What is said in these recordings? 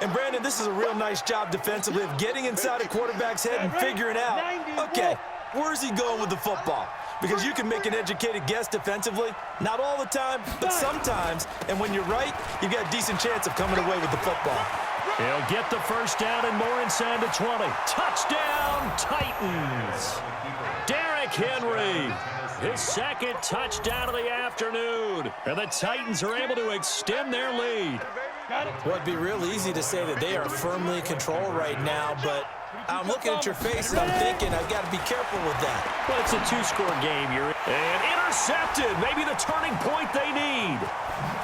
And, Brandon, this is a real nice job defensively of getting inside a quarterback's head and figuring out, okay, where's he going with the football? Because you can make an educated guess defensively, not all the time, but sometimes. And when you're right, you've got a decent chance of coming away with the football. He'll get the first down and more inside the 20. Touchdown, Titans. Derrick Henry, his second touchdown of the afternoon. And the Titans are able to extend their lead. Well, it'd be real easy to say that they are firmly in control right now, but I'm looking at your face and I'm thinking I've got to be careful with that. Well, it's a two-score game. And intercepted. Maybe the turning point they need.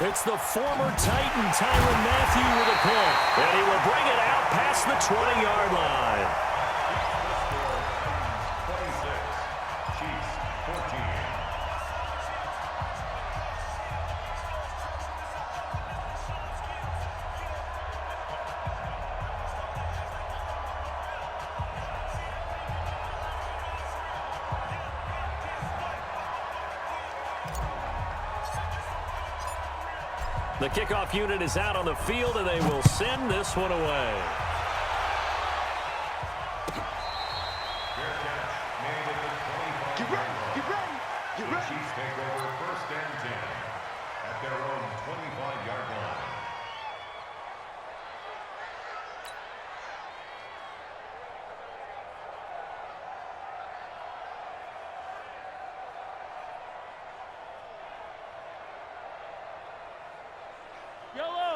It's the former Titan, Tyrann Mathieu, with a pick. And he will bring it out past the 20-yard line. The kickoff unit is out on the field, and they will send this one away. Get ready. The Chiefs take over first and 10 at their own 25-yard line.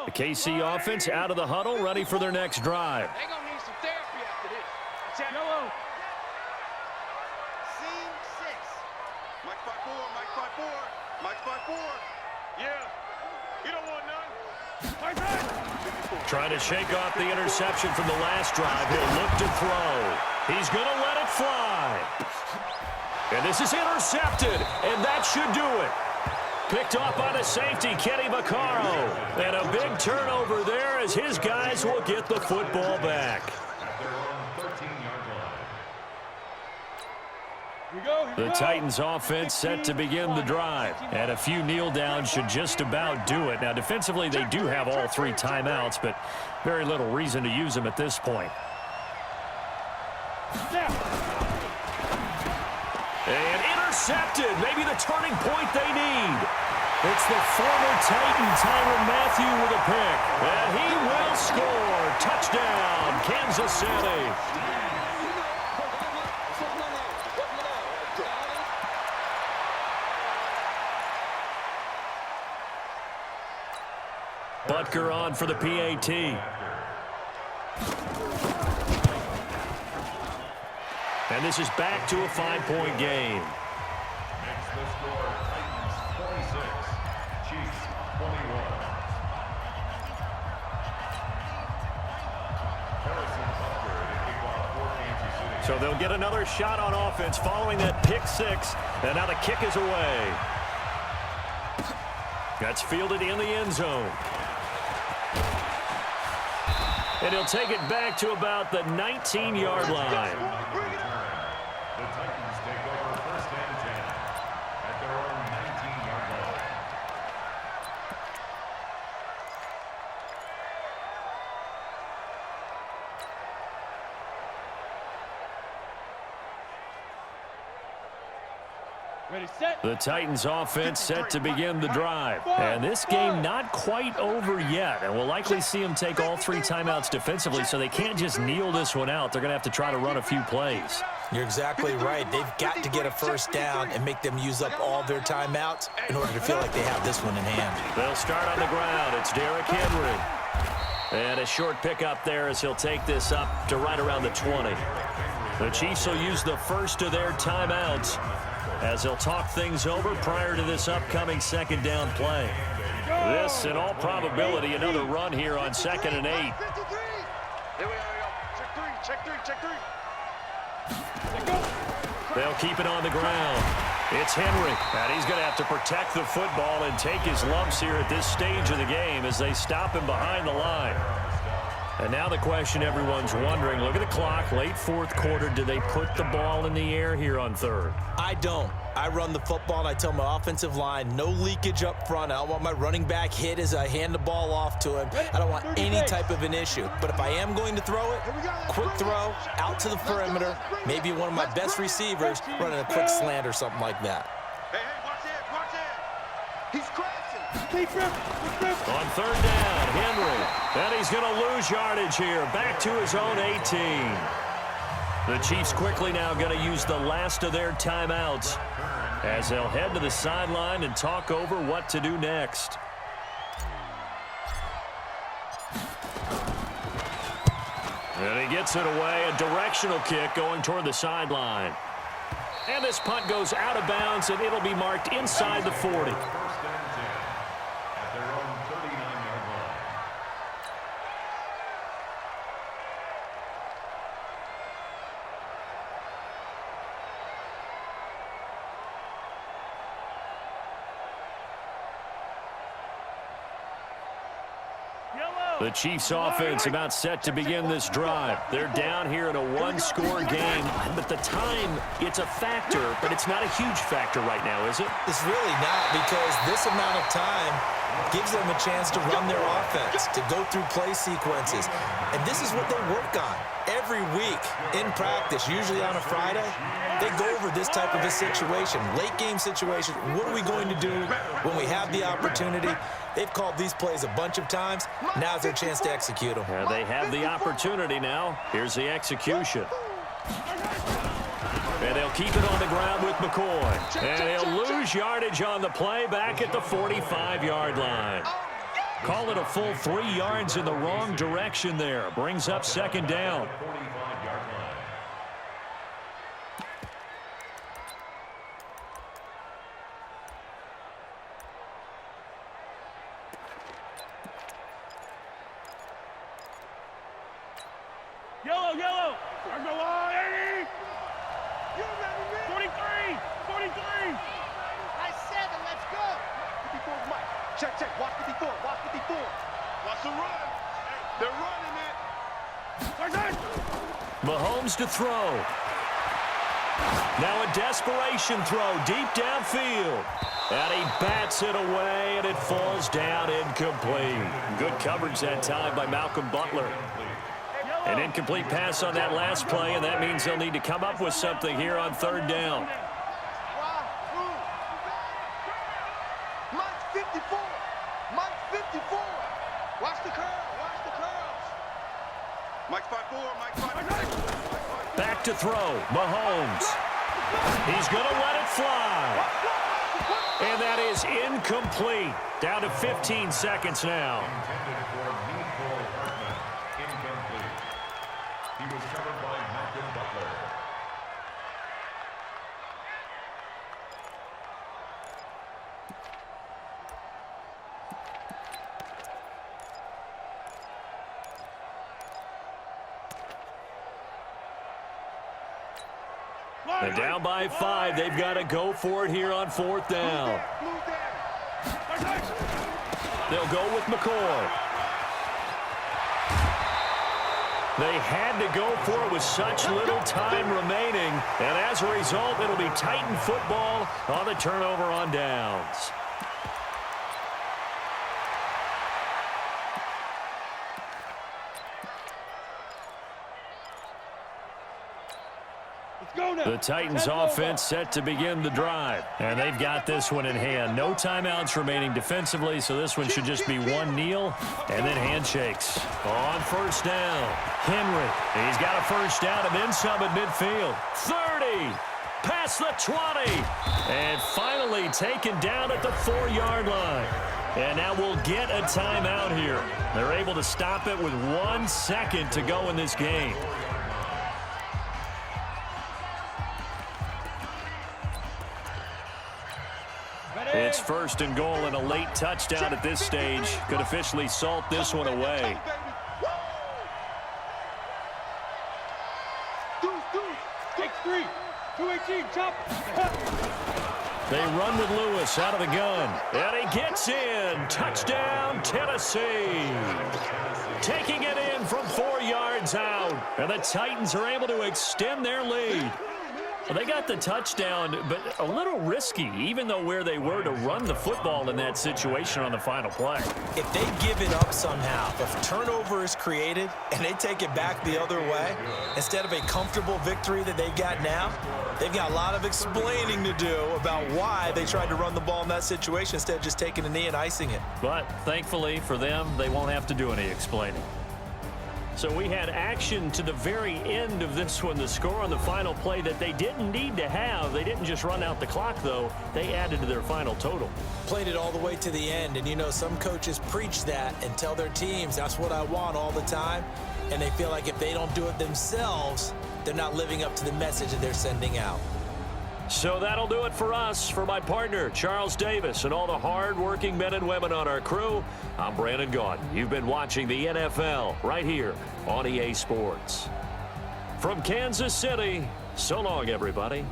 The KC offense out of the huddle, ready for their next drive. They're going to need some therapy after this. It's yellow. Scene 6. Mike 5-4, Mike 5-4, Mike 5-4. Yeah. You don't want none. Trying to shake off the interception from the last drive. He'll look to throw. He's going to let it fly. And this is intercepted, and that should do it. Picked off by the safety, Kenny Vaccaro. And a big turnover there as his guys will get the football back. The Titans offense set to begin the drive. And a few kneel downs should just about do it. Now, defensively, they do have all three timeouts, but very little reason to use them at this point. And intercepted. Maybe the turning point they need. It's the former Titan, Tyrann Mathieu, with a pick. And he will score. Touchdown, Kansas City. Butker on for the PAT. And this is back to a 5-point game. Makes the score Titans 26, Chiefs 21. So they'll get another shot on offense following that pick six. And now the kick is away. That's fielded in the end zone. And he'll take it back to about the 19-yard line. The Titans take over first and 10 at their own 19-yard line. Ready, set. The Titans offense set to begin the drive. And this game not quite over yet. And we'll likely see them take all three timeouts defensively, so they can't just kneel this one out. They're going to have to try to run a few plays. You're exactly right. They've got to get a first down and make them use up all their timeouts in order to feel like they have this one in hand. They'll start on the ground. It's Derrick Henry. And a short pickup there as he'll take this up to right around the 20. The Chiefs will use the first of their timeouts as they'll talk things over prior to this upcoming second down play. This, in all probability, another run here on 2nd and 8. Here we are. Check three, check three, check three. They'll keep it on the ground. It's Henry, and he's going to have to protect the football and take his lumps here at this stage of the game as they stop him behind the line. And now the question everyone's wondering, look at the clock, late fourth quarter, do they put the ball in the air here on third? I don't. I run the football, and I tell my offensive line, no leakage up front. I don't want my running back hit as I hand the ball off to him. I don't want any type of an issue. But if I am going to throw it, quick throw, out to the perimeter, maybe one of my best receivers running a quick slant or something like that. Hey, watch it, watch it. He's crashing. On third down, Henry. And he's going to lose yardage here. Back to his own 18. The Chiefs quickly now going to use the last of their timeouts as they'll head to the sideline and talk over what to do next. And he gets it away, a directional kick going toward the sideline. And this punt goes out of bounds, and it'll be marked inside the 40. The Chiefs offense about set to begin this drive. They're down here in a one-score game, but the time, it's a factor, but it's not a huge factor right now, is it? It's really not, because this amount of time gives them a chance to run their offense, to go through play sequences. And this is what they work on every week in practice, usually on a Friday. They go over this type of a situation, late game situation. What are we going to do when we have the opportunity? They've called these plays a bunch of times. Now's their chance to execute them. They have the opportunity now. Here's the execution. And they'll keep it on the ground with McCoy. And he'll lose yardage on the play back at the 45-yard line. Call it a full 3 yards in the wrong direction there. Brings up second down. Yellow. There's no line, 80. 43. Nice 7, let's go. 54 is Mike. Check. Watch 54. Watch the run. They're running it. Mahomes to throw. Now a desperation throw deep downfield. And he bats it away, and it falls down incomplete. Good coverage that time by Malcolm Butler. An incomplete pass on that last play, and that means they'll need to come up with something here on third down. Mike 54. Watch the curls. Mike 5-4, Mike 5-4. Back to throw, Mahomes. He's going to let it fly. And that is incomplete. Down to 15 seconds now. He was covered by Malcolm Butler. They're down by 5. They've got to go for it here on fourth down. They'll go with McCoy. They had to go for it with such little time remaining. And as a result, it'll be Titan football on the turnover on downs. The Titans offense set to begin the drive. And they've got this one in hand. No timeouts remaining defensively, so this one should just be one kneel and then handshakes. On first down, Henry. He's got a first down and then some at midfield. 30, past the 20, and finally taken down at the 4-yard line. And now we'll get a timeout here. They're able to stop it with 1 second to go in this game. It's first and goal and a late touchdown at this stage. Could officially salt this one away. Take 3. 218, chop. They run with Lewis out of the gun. And he gets in. Touchdown, Tennessee. Taking it in from 4 yards out. And the Titans are able to extend their lead. Well, they got the touchdown, but a little risky, even though where they were to run the football in that situation on the final play. If they give it up somehow, if a turnover is created and they take it back the other way, instead of a comfortable victory that they got now, they've got a lot of explaining to do about why they tried to run the ball in that situation instead of just taking a knee and icing it. But thankfully for them, they won't have to do any explaining. So we had action to the very end of this one. The score on the final play that they didn't need to have. They didn't just run out the clock, though. They added to their final total. Played it all the way to the end, and you know some coaches preach that and tell their teams that's what I want all the time, and they feel like if they don't do it themselves, they're not living up to the message that they're sending out. So that'll do it for us. For my partner, Charles Davis, and all the hard-working men and women on our crew, I'm Brandon Gaudin. You've been watching the NFL right here on EA Sports. From Kansas City, so long, everybody.